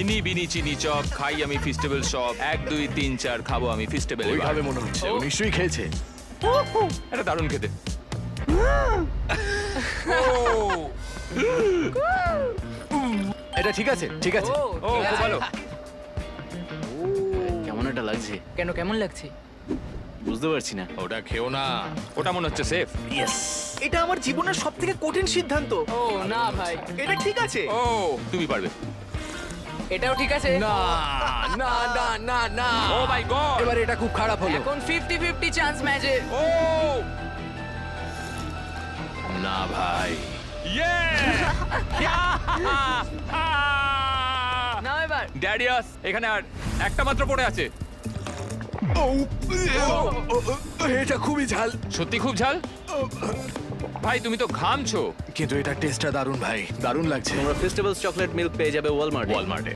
ইনি বিনি চিনি চপ খাই আমি ফেস্টিভ্যাল সব 1 2 3 4 খাবো আমি ফেস্টিভ্যাল ওইভাবে মনে হচ্ছে ও নিশ্চয়ই খেয়েছে। এটা দারুণ খেতে এটা ঠিক আছে ঠিক আছে। ও খুব ভালো কেমন একটা লাগছে কেন কেমন লাগছে? বুঝতে পারছি না। ওটা খেও না। ওটা মনে হচ্ছে সেফ এটা আমার জীবনের সবথেকে কঠিন সিদ্ধান্ত। ও না ভাই, এটা ঠিক আছে। ও তুমি পারবে এটাও ঠিক আছে। না না না না না ও মাই গড এবার এটা খুব খারাপ হলো। এখন 50-50 চান্স ম্যাচে। ও না ভাই। ইয়ে নাও এবার। ড্যাডিয়াস এখানে আর একটা মাত্র পড়ে আছে এটা খুবই ঝাল সত্যি খুব ঝাল ভাই তুমি তো ঘামছো কিন্তু এটা টেস্টটা দারুণ ভাই, দারুণ লাগছে। তোমরা ফেস্টিভ্যালস চকলেট মিল্ক পেয়ে যাবে ওয়ালমার্টে। ওয়ালমার্টে